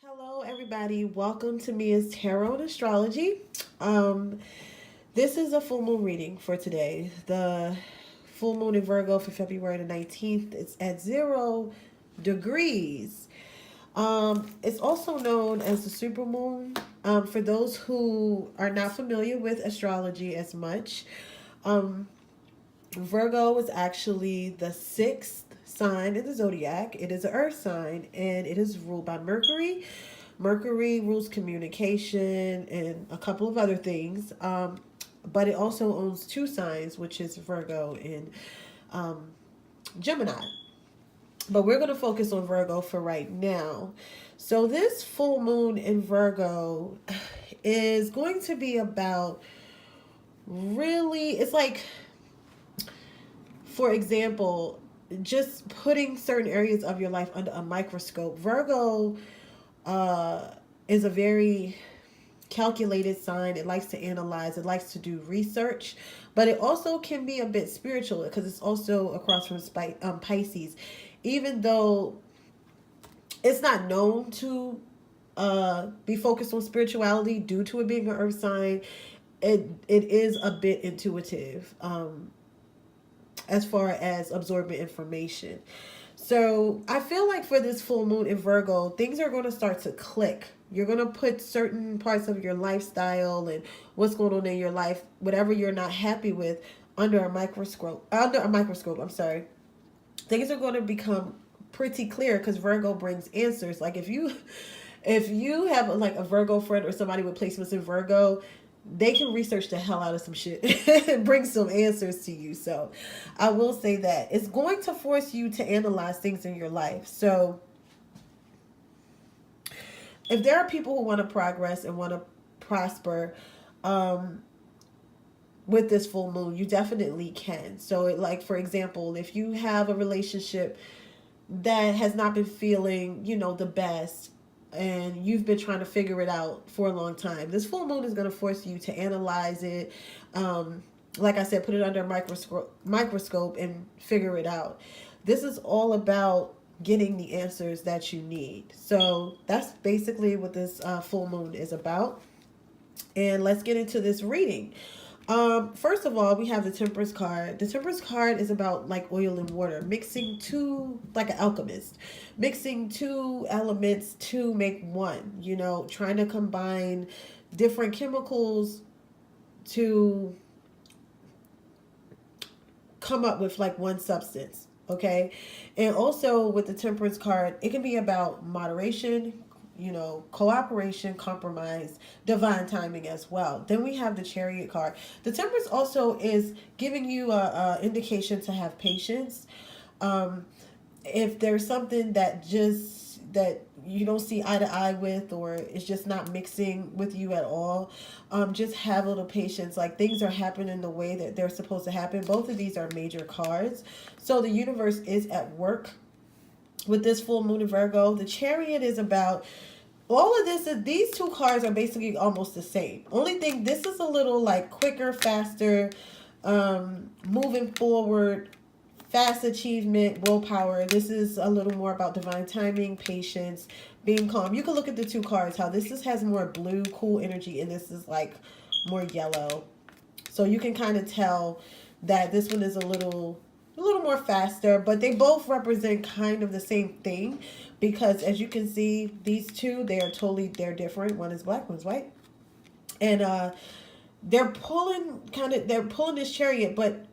Hello, everybody. Welcome to Mia's Tarot and Astrology. Um, this is a full moon reading for today. The full moon in Virgo for February the 19th. It's at 0 degrees. It's also known as the super moon. For those who are not familiar with astrology as much, um, Virgo is actually the sixth sign in the zodiac. It is an earth sign and it is ruled by Mercury. Mercury rules communication and a couple of other things. But it also owns two signs, which is Virgo and um, Gemini. But we're going to focus on Virgo for right now. So, this full moon in Virgo is going to be about really, it's like, for example, just putting certain areas of your life under a microscope. Virgo is a very calculated sign. It likes to analyze, it likes to do research, but it also can be a bit spiritual because it's also across from Pisces. Even though it's not known to be focused on spirituality due to it being an earth sign, it is a bit intuitive. As far as absorbing information. So I feel like for this full moon in Virgo, things are going to start to click. You're going to put certain parts of your lifestyle and what's going on in your life, whatever you're not happy with, under a microscope. I'm sorry. Things are going to become pretty clear because Virgo brings answers. Like if you have like a Virgo friend or somebody with placements in Virgo, they can research the hell out of some shit and bring some answers to you. So I will say that it's going to force you to analyze things in your life. So if there are people who want to progress and want to prosper with this full moon, you definitely can. So like, for example, if you have a relationship that has not been feeling, the best, and you've been trying to figure it out for a long time, this full moon is going to force you to analyze it. Like I said, put it under a microscope and figure it out. This is all about getting the answers that you need. So that's basically what this full moon is about. And let's get into this reading. First of all, we have the Temperance card. The Temperance card is about like oil and water, mixing two, like an alchemist, mixing two elements to make one, trying to combine different chemicals to come up with like one substance. Okay. And also with the Temperance card, it can be about moderation, cooperation, compromise, divine timing as well. Then we have the Chariot card. The Temperance also is giving you a indication to have patience. If there's something that you don't see eye to eye with, or it's just not mixing with you at all, just have a little patience. Like, things are happening the way that they're supposed to happen. Both of these are major cards. So the universe is at work with this full moon in Virgo. The Chariot is about all of this. These two cards are basically almost the same. Only thing, this is a little like quicker, faster, moving forward, fast achievement, willpower. This is a little more about divine timing, patience, being calm. You can look at the two cards, how this has more blue, cool energy, and this is like more yellow. So you can kind of tell that this one is a little more faster, but they both represent kind of the same thing, because as you can see, these two, they're different. One is black, one's white. And they're pulling this chariot, but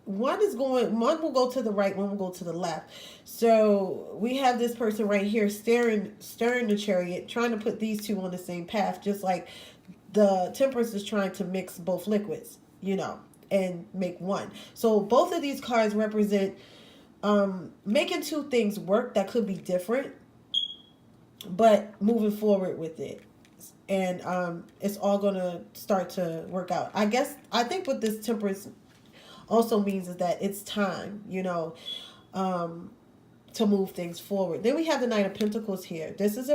one will go to the right, one will go to the left. So we have this person right here steering the chariot, trying to put these two on the same path, just like the Temperance is trying to mix both liquids, and make one. So both of these cards represent making two things work that could be different, but moving forward with it. And it's all going to start to work out. I think what this Temperance also means is that it's time, to move things forward. Then we have the Knight of Pentacles here. This is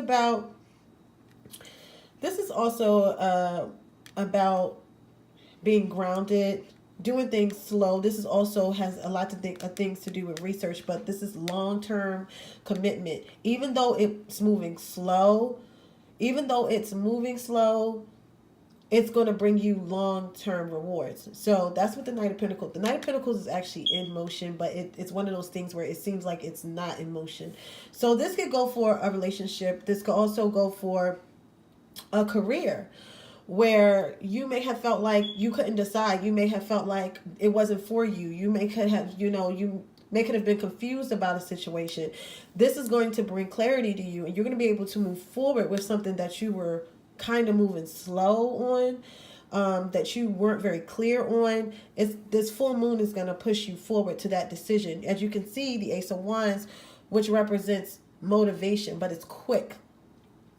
also about being grounded, doing things slow. This is also has a lot of things to do with research, but this is long-term commitment. Even though it's moving slow, it's going to bring you long-term rewards. So that's what the Knight of Pentacles. The Knight of Pentacles is actually in motion, but it's one of those things where it seems like it's not in motion. So this could go for a relationship. This could also go for a career where you may have felt like you couldn't decide. You may have felt like it wasn't for you. You may could have, you may could have been confused about a situation. This is going to bring clarity to you, and you're going to be able to move forward with something that you were kind of moving slow on, that you weren't very clear on. This full moon is going to push you forward to that decision. As you can see, the Ace of Wands, which represents motivation, but it's quick.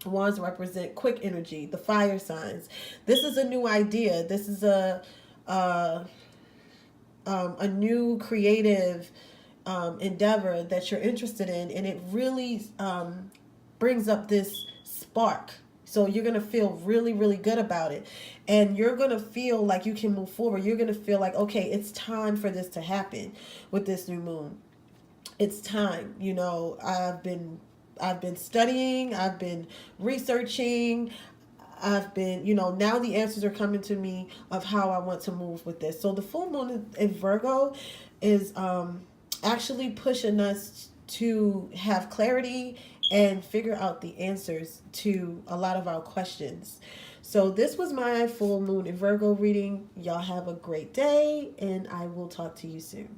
Wands represent quick energy, the fire signs. This is a new idea. This is a new creative endeavor that you're interested in, and it really brings up this spark. So you're going to feel really, really good about it. And you're going to feel like you can move forward. You're going to feel like, okay, it's time for this to happen with this new moon. It's time. I've been studying, I've been researching, I've been, now the answers are coming to me of how I want to move with this. So the full moon in Virgo is actually pushing us to have clarity and figure out the answers to a lot of our questions. So this was my full moon in Virgo reading. Y'all have a great day, and I will talk to you soon.